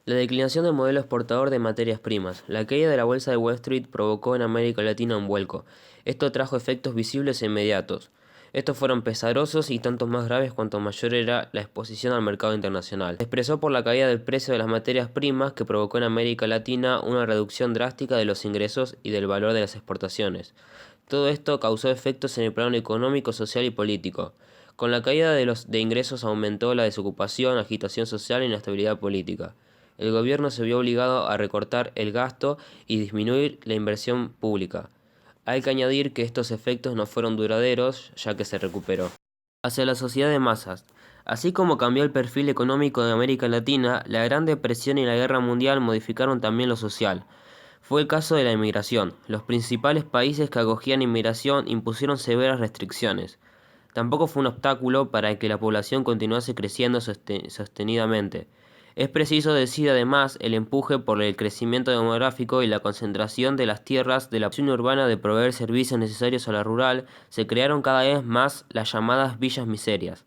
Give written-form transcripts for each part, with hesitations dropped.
La declinación del modelo exportador de materias primas. La caída de la bolsa de Wall Street provocó en América Latina un vuelco. Esto trajo efectos visibles e inmediatos. Estos fueron pesarosos y tanto más graves cuanto mayor era la exposición al mercado internacional. Se expresó por la caída del precio de las materias primas que provocó en América Latina una reducción drástica de los ingresos y del valor de las exportaciones. Todo esto causó efectos en el plano económico, social y político. Con la caída de ingresos aumentó la desocupación, agitación social e inestabilidad política. El gobierno se vio obligado a recortar el gasto y disminuir la inversión pública. Hay que añadir que estos efectos no fueron duraderos, ya que se recuperó. Hacia la sociedad de masas. Así como cambió el perfil económico de América Latina, la Gran Depresión y la Guerra Mundial modificaron también lo social. Fue el caso de la inmigración. Los principales países que acogían inmigración impusieron severas restricciones. Tampoco fue un obstáculo para que la población continuase creciendo sostenidamente. Es preciso decir además el empuje por el crecimiento demográfico y la concentración de las tierras de la población urbana de proveer servicios necesarios a la rural, se crearon cada vez más las llamadas villas miserias.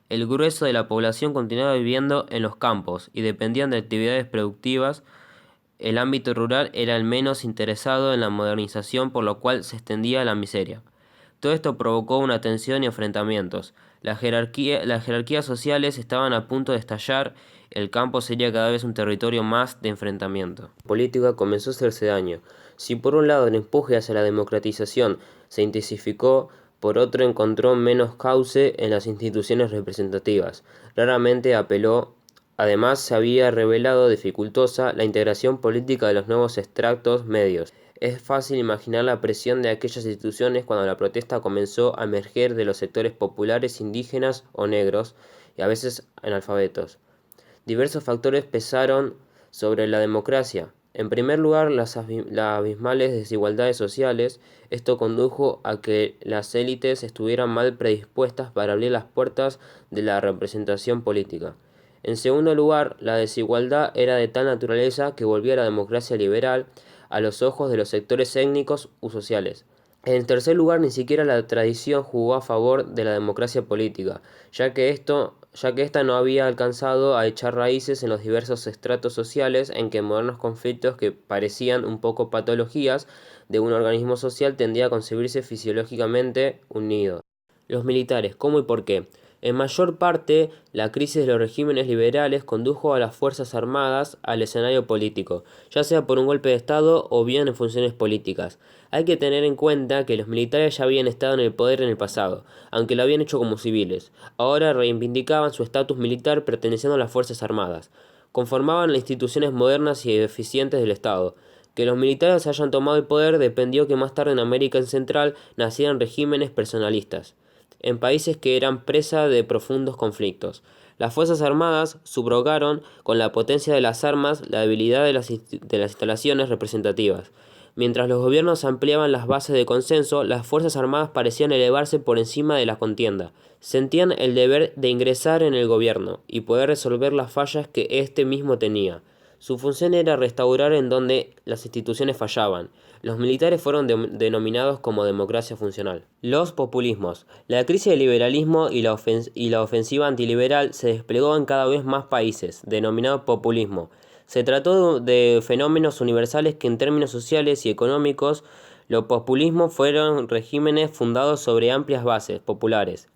El grueso de la población continuaba viviendo en los campos y dependían de actividades productivas. El ámbito rural era el menos interesado en la modernización, por lo cual se extendía la miseria. Todo esto provocó una tensión y enfrentamientos. Las jerarquías sociales estaban a punto de estallar, el campo sería cada vez un territorio más de enfrentamiento. La política comenzó a hacerse daño. Si por un lado el empuje hacia la democratización se intensificó, por otro encontró menos cauce en las instituciones representativas. Raramente apeló. Además, se había revelado dificultosa la integración política de los nuevos estratos medios. Es fácil imaginar la presión de aquellas instituciones cuando la protesta comenzó a emerger de los sectores populares indígenas o negros, y a veces analfabetos. Diversos factores pesaron sobre la democracia. En primer lugar, las abismales desigualdades sociales. Esto condujo a que las élites estuvieran mal predispuestas para abrir las puertas de la representación política. En segundo lugar, la desigualdad era de tal naturaleza que volvía a la democracia liberal a los ojos de los sectores étnicos u sociales. En tercer lugar, ni siquiera la tradición jugó a favor de la democracia política, ya que ésta no había alcanzado a echar raíces en los diversos estratos sociales en que modernos conflictos que parecían un poco patologías de un organismo social tendía a concebirse fisiológicamente unidos. Los militares, ¿cómo y por qué? En mayor parte, la crisis de los regímenes liberales condujo a las Fuerzas Armadas al escenario político, ya sea por un golpe de Estado o bien en funciones políticas. Hay que tener en cuenta que los militares ya habían estado en el poder en el pasado, aunque lo habían hecho como civiles. Ahora reivindicaban su estatus militar perteneciendo a las Fuerzas Armadas. Conformaban las instituciones modernas y eficientes del Estado. Que los militares hayan tomado el poder dependió que más tarde en América Central nacieran regímenes personalistas en países que eran presa de profundos conflictos. Las Fuerzas Armadas subrogaron con la potencia de las armas la debilidad de las instalaciones representativas. Mientras los gobiernos ampliaban las bases de consenso, las Fuerzas Armadas parecían elevarse por encima de la contienda. Sentían el deber de ingresar en el gobierno y poder resolver las fallas que éste mismo tenía. Su función era restaurar en donde las instituciones fallaban. Los militares fueron denominados como democracia funcional. Los populismos. La crisis del liberalismo y la ofensiva antiliberal se desplegó en cada vez más países, denominado populismo. Se trató de fenómenos universales que en términos sociales y económicos, los populismos fueron regímenes fundados sobre amplias bases populares.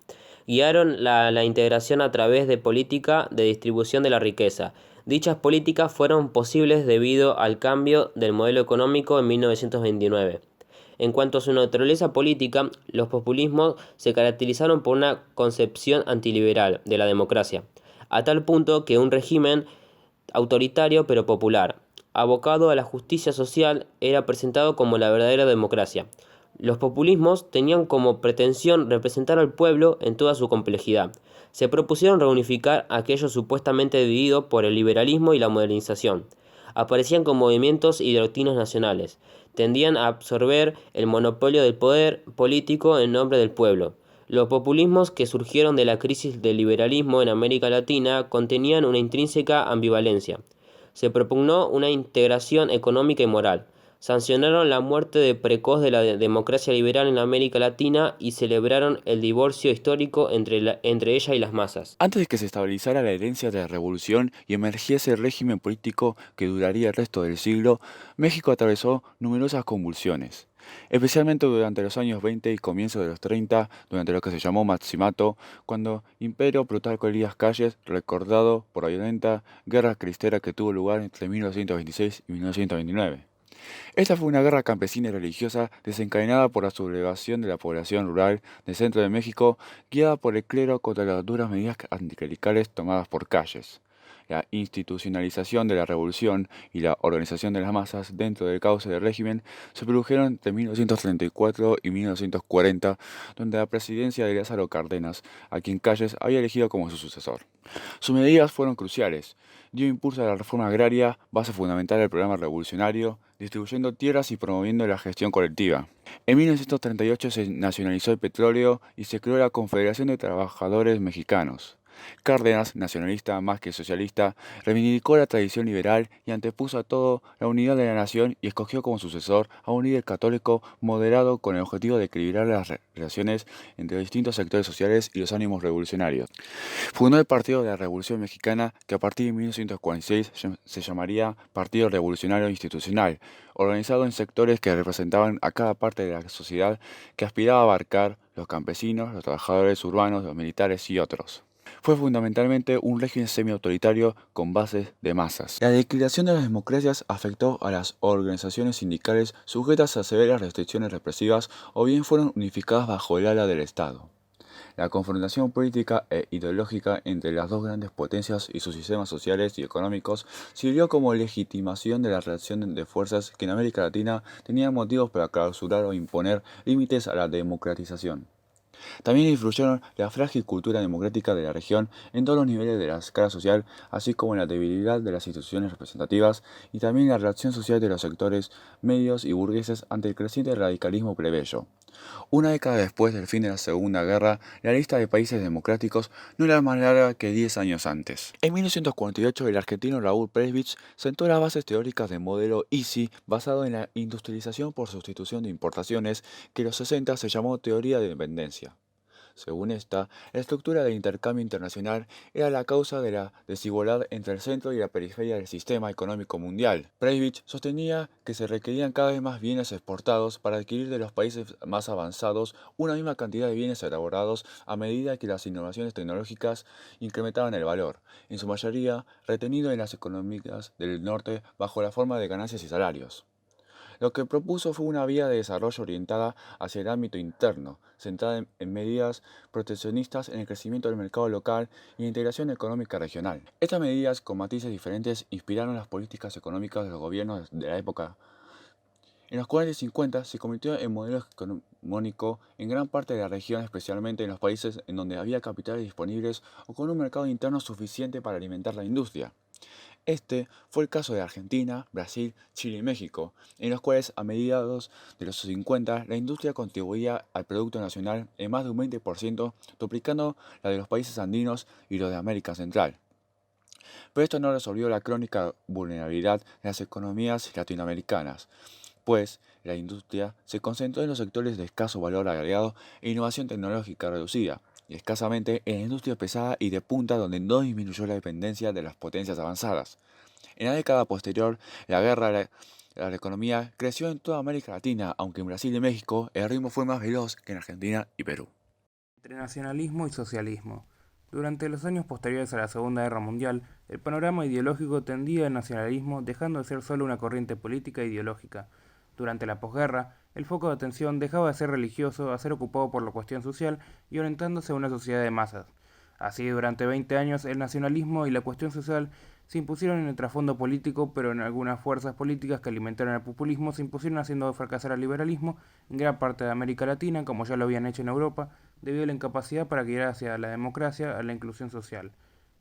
Guiaron la integración a través de política de distribución de la riqueza. Dichas políticas fueron posibles debido al cambio del modelo económico en 1929. En cuanto a su naturaleza política, los populismos se caracterizaron por una concepción antiliberal de la democracia, a tal punto que un régimen autoritario pero popular, abocado a la justicia social, era presentado como la verdadera democracia. Los populismos tenían como pretensión representar al pueblo en toda su complejidad. Se propusieron reunificar aquello supuestamente dividido por el liberalismo y la modernización. Aparecían con movimientos y doctrinas nacionales. Tendían a absorber el monopolio del poder político en nombre del pueblo. Los populismos que surgieron de la crisis del liberalismo en América Latina contenían una intrínseca ambivalencia. Se propugnó una integración económica y moral. Sancionaron la muerte precoz de la democracia liberal en América Latina y celebraron el divorcio histórico entre ella y las masas. Antes de que se estabilizara la herencia de la revolución y emergiese el régimen político que duraría el resto del siglo, México atravesó numerosas convulsiones, especialmente durante los años 20 y comienzos de los 30, durante lo que se llamó Maximato, cuando Imperio Plutarco Elías Calles, recordado por la violenta guerra cristera que tuvo lugar entre 1926 y 1929. Esta fue una guerra campesina y religiosa desencadenada por la sublevación de la población rural del centro de México, guiada por el clero contra las duras medidas anticlericales tomadas por Calles. La institucionalización de la revolución y la organización de las masas dentro del cauce del régimen se produjeron entre 1934 y 1940, donde la presidencia de Lázaro Cárdenas, a quien Calles había elegido como su sucesor. Sus medidas fueron cruciales. Dio impulso a la reforma agraria, base fundamental del programa revolucionario, distribuyendo tierras y promoviendo la gestión colectiva. En 1938 se nacionalizó el petróleo y se creó la Confederación de Trabajadores Mexicanos. Cárdenas, nacionalista más que socialista, reivindicó la tradición liberal y antepuso a todo la unidad de la nación y escogió como sucesor a un líder católico moderado con el objetivo de equilibrar las relaciones entre los distintos sectores sociales y los ánimos revolucionarios. Fundó el Partido de la Revolución Mexicana, que a partir de 1946 se llamaría Partido Revolucionario Institucional, organizado en sectores que representaban a cada parte de la sociedad que aspiraba a abarcar los campesinos, los trabajadores urbanos, los militares y otros. Fue fundamentalmente un régimen semi-autoritario con bases de masas. La declinación de las democracias afectó a las organizaciones sindicales sujetas a severas restricciones represivas o bien fueron unificadas bajo el ala del Estado. La confrontación política e ideológica entre las dos grandes potencias y sus sistemas sociales y económicos sirvió como legitimación de la relación de fuerzas que en América Latina tenían motivos para clausurar o imponer límites a la democratización. También influyeron la frágil cultura democrática de la región en todos los niveles de la escala social, así como en la debilidad de las instituciones representativas y también la reacción social de los sectores medios y burgueses ante el creciente radicalismo plebeyo. Una década después del fin de la Segunda Guerra, la lista de países democráticos no era más larga que 10 años antes. En 1948, el argentino Raúl Prebisch sentó las bases teóricas del modelo ISI basado en la industrialización por sustitución de importaciones, que en los 60 se llamó teoría de dependencia. Según esta, la estructura del intercambio internacional era la causa de la desigualdad entre el centro y la periferia del sistema económico mundial. Prebisch sostenía que se requerían cada vez más bienes exportados para adquirir de los países más avanzados una misma cantidad de bienes elaborados a medida que las innovaciones tecnológicas incrementaban el valor, en su mayoría retenido en las economías del norte bajo la forma de ganancias y salarios. Lo que propuso fue una vía de desarrollo orientada hacia el ámbito interno, centrada en medidas proteccionistas en el crecimiento del mercado local y la integración económica regional. Estas medidas, con matices diferentes, inspiraron las políticas económicas de los gobiernos de la época. En los 40 y 50 se convirtió en modelo hegemónico en gran parte de la región, especialmente en los países en donde había capitales disponibles o con un mercado interno suficiente para alimentar la industria. Este fue el caso de Argentina, Brasil, Chile y México, en los cuales a mediados de los 50 la industria contribuía al Producto Nacional en más de un 20%, duplicando la de los países andinos y los de América Central. Pero esto no resolvió la crónica vulnerabilidad de las economías latinoamericanas, pues la industria se concentró en los sectores de escaso valor agregado e innovación tecnológica reducida, y escasamente en la industria pesada y de punta, donde no disminuyó la dependencia de las potencias avanzadas. En la década posterior, la guerra a la economía creció en toda América Latina, aunque en Brasil y México el ritmo fue más veloz que en Argentina y Perú. Entre nacionalismo y socialismo. Durante los años posteriores a la Segunda Guerra Mundial, el panorama ideológico tendía al nacionalismo, dejando de ser solo una corriente política e ideológica. Durante la posguerra, el foco de atención dejaba de ser religioso a ser ocupado por la cuestión social y orientándose a una sociedad de masas. Así, durante 20 años, el nacionalismo y la cuestión social se impusieron en el trasfondo político, pero en algunas fuerzas políticas que alimentaron el populismo se impusieron haciendo fracasar al liberalismo en gran parte de América Latina, como ya lo habían hecho en Europa, debido a la incapacidad para guiar hacia la democracia, a la inclusión social.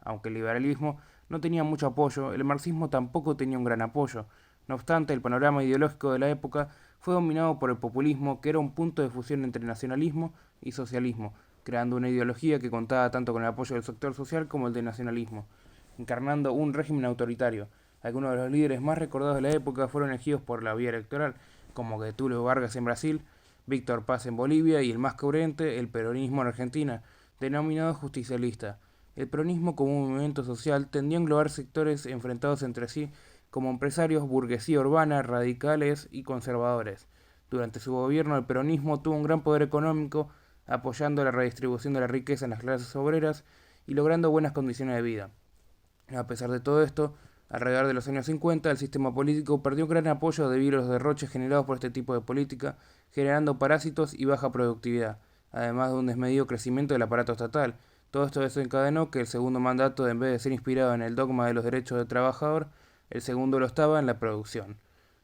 Aunque el liberalismo no tenía mucho apoyo, el marxismo tampoco tenía un gran apoyo. No obstante, el panorama ideológico de la época fue dominado por el populismo, que era un punto de fusión entre nacionalismo y socialismo, creando una ideología que contaba tanto con el apoyo del sector social como el del nacionalismo, encarnando un régimen autoritario. Algunos de los líderes más recordados de la época fueron elegidos por la vía electoral, como Getúlio Vargas en Brasil, Víctor Paz en Bolivia y el más coherente, el peronismo en Argentina, denominado justicialista. El peronismo como un movimiento social tendía a englobar sectores enfrentados entre sí como empresarios, burguesía urbana, radicales y conservadores. Durante su gobierno el peronismo tuvo un gran poder económico, apoyando la redistribución de la riqueza en las clases obreras y logrando buenas condiciones de vida. A pesar de todo esto, alrededor de los años 50, el sistema político perdió gran apoyo debido a los derroches generados por este tipo de política, generando parásitos y baja productividad, además de un desmedido crecimiento del aparato estatal. Todo esto desencadenó que el segundo mandato, en vez de ser inspirado en el dogma de los derechos del trabajador, el segundo lo estaba en la producción.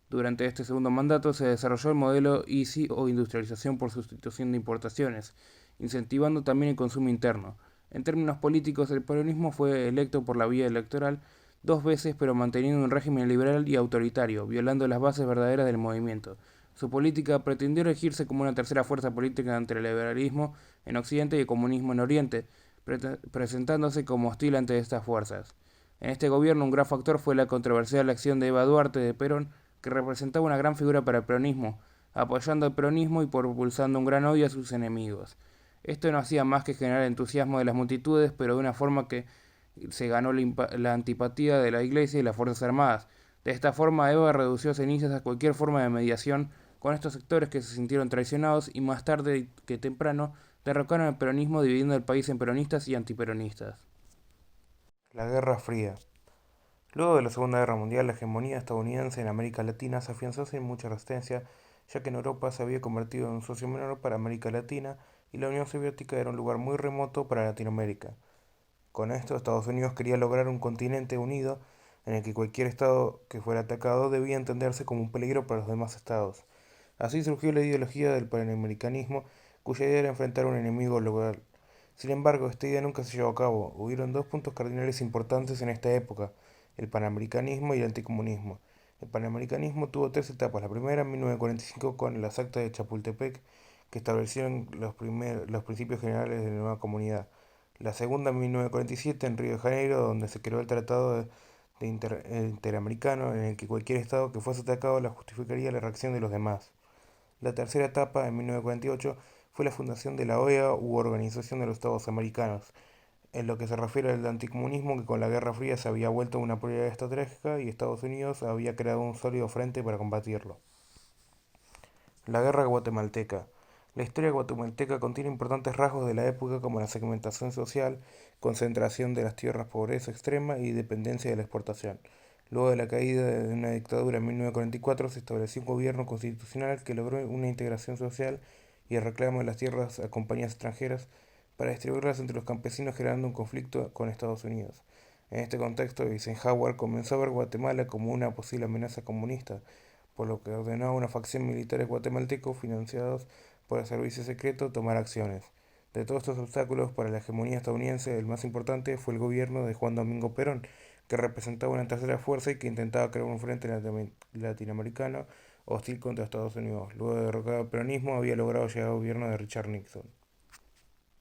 Durante este segundo mandato se desarrolló el modelo ICI o industrialización por sustitución de importaciones, incentivando también el consumo interno. En términos políticos, el peronismo fue electo por la vía electoral dos veces, pero manteniendo un régimen liberal y autoritario, violando las bases verdaderas del movimiento. Su política pretendió erigirse como una tercera fuerza política entre el liberalismo en Occidente y el comunismo en Oriente, presentándose como hostil ante estas fuerzas. En este gobierno un gran factor fue la controversial acción de Eva Duarte de Perón, que representaba una gran figura para el peronismo, apoyando al peronismo y propulsando un gran odio a sus enemigos. Esto no hacía más que generar entusiasmo de las multitudes, pero de una forma que se ganó la antipatía de la Iglesia y las Fuerzas Armadas. De esta forma, Eva redució a cenizas a cualquier forma de mediación con estos sectores que se sintieron traicionados y más tarde que temprano derrocaron el peronismo dividiendo el país en peronistas y antiperonistas. La Guerra Fría. Luego de la Segunda Guerra Mundial, la hegemonía estadounidense en América Latina se afianzó sin mucha resistencia, ya que en Europa se había convertido en un socio menor para América Latina y la Unión Soviética era un lugar muy remoto para Latinoamérica. Con esto, Estados Unidos quería lograr un continente unido en el que cualquier estado que fuera atacado debía entenderse como un peligro para los demás estados. Así surgió la ideología del panamericanismo, cuya idea era enfrentar a un enemigo global. Sin embargo, esta idea nunca se llevó a cabo. Hubieron dos puntos cardinales importantes en esta época: el panamericanismo y el anticomunismo. El panamericanismo tuvo tres etapas. La primera en 1945 con las actas de Chapultepec, que establecieron los principios generales de la nueva comunidad. La segunda en 1947 en Río de Janeiro, donde se creó el Tratado Interamericano, en el que cualquier estado que fuese atacado la justificaría la reacción de los demás. La tercera etapa, en 1948, fue la fundación de la OEA u Organización de los Estados Americanos, en lo que se refiere al anticomunismo, que con la Guerra Fría se había vuelto una prioridad estratégica y Estados Unidos había creado un sólido frente para combatirlo. La Guerra Guatemalteca. La historia guatemalteca contiene importantes rasgos de la época como la segmentación social, concentración de las tierras, pobreza extrema y dependencia de la exportación. Luego de la caída de una dictadura en 1944 se estableció un gobierno constitucional que logró una integración social y el reclamo de las tierras a compañías extranjeras para distribuirlas entre los campesinos, generando un conflicto con Estados Unidos. En este contexto, Eisenhower comenzó a ver Guatemala como una posible amenaza comunista, por lo que ordenó a una facción militares guatemaltecos financiados por el servicio secreto tomar acciones. De todos estos obstáculos para la hegemonía estadounidense, el más importante fue el gobierno de Juan Domingo Perón, que representaba una tercera fuerza y que intentaba crear un frente latinoamericano hostil contra Estados Unidos. Luego de derrocar al peronismo, había logrado llegar al gobierno de Richard Nixon.